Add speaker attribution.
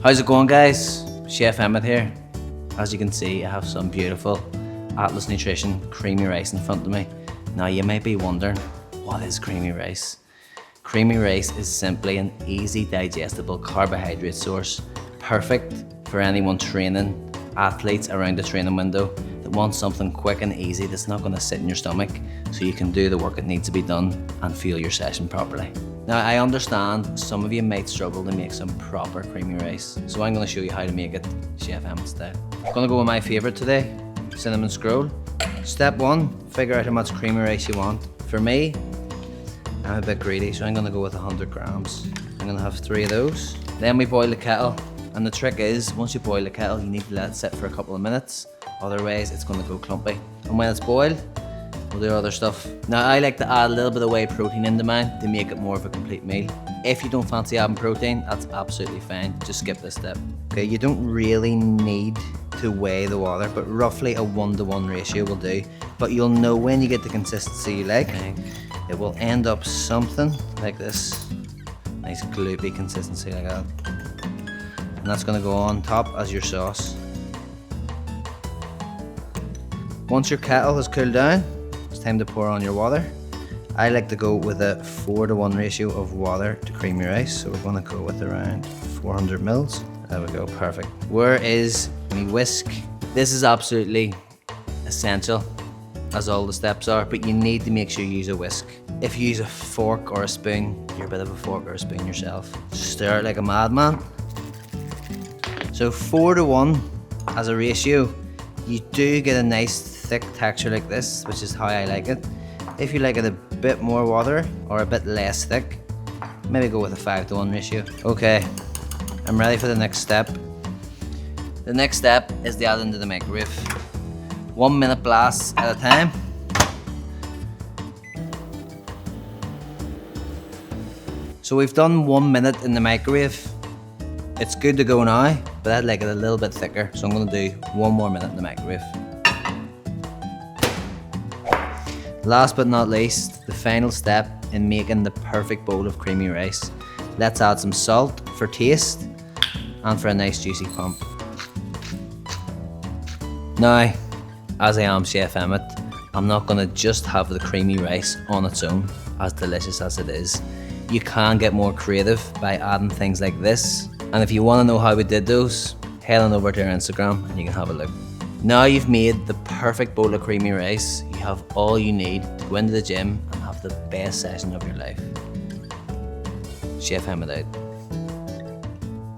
Speaker 1: How's it going, guys? Chef Emmet here. As you can see, I have some beautiful Atlas Nutrition creamy rice in front of me. Now you may be wondering, what is creamy rice? Creamy rice is simply an easy digestible carbohydrate source, perfect for anyone training, athletes around the training window that want something quick and easy that's not going to sit in your stomach so you can do the work that needs to be done and fuel your session properly. Now I understand some of you might struggle to make some proper creamy rice, so I'm going to show you how to make it Chef Emmet style. I'm going to go with my favourite today, cinnamon scroll. Step 1, figure out how much creamy rice you want. For me, I'm a bit greedy, so I'm going to go with 100 grams. I'm going to have 3 of those. Then we boil the kettle, and the trick is, once you boil the kettle, you need to let it sit for a couple of minutes, otherwise it's going to go clumpy. And when it's boiled, we'll do other stuff. Now I like to add a little bit of whey protein into mine to make it more of a complete meal. If you don't fancy adding protein, that's absolutely fine, just skip this step. Okay, you don't really need to weigh the water, but roughly a 1-to-1 ratio will do. But you'll know when you get the consistency you like. It will end up something like this. Nice gloopy consistency like that. And that's gonna go on top as your sauce. Once your kettle has cooled down, it's time to pour on your water. I like to go with a 4-to-1 ratio of water to creamy rice, so we're gonna go with around 400 mils. There we go, perfect. Where is my whisk? This is absolutely essential, as all the steps are, but you need to make sure you use a whisk. If you use a fork or a spoon, you're a bit of a fork or a spoon yourself. Stir it like a madman. So 4-to-1 as a ratio, you do get a nice thick texture like this, which is how I like it. If you like it a bit more water or a bit less thick, maybe go with a 5-to-1 ratio. Okay, I'm ready for the next step. The next step is to add into the microwave. 1 minute blasts at a time. So we've done 1 minute in the microwave. It's good to go now, but I'd like it a little bit thicker, so I'm gonna do 1 more minute in the microwave. Last but not least, the final step in making the perfect bowl of creamy rice. Let's add some salt for taste and for a nice juicy pump. Now, as I am Chef Emmet, I'm not gonna just have the creamy rice on its own, as delicious as it is. You can get more creative by adding things like this. And if you wanna know how we did those, head on over to our Instagram and you can have a look. Now you've made the perfect bowl of creamy rice, you have all you need to go into the gym and have the best session of your life. Chef Emmet out.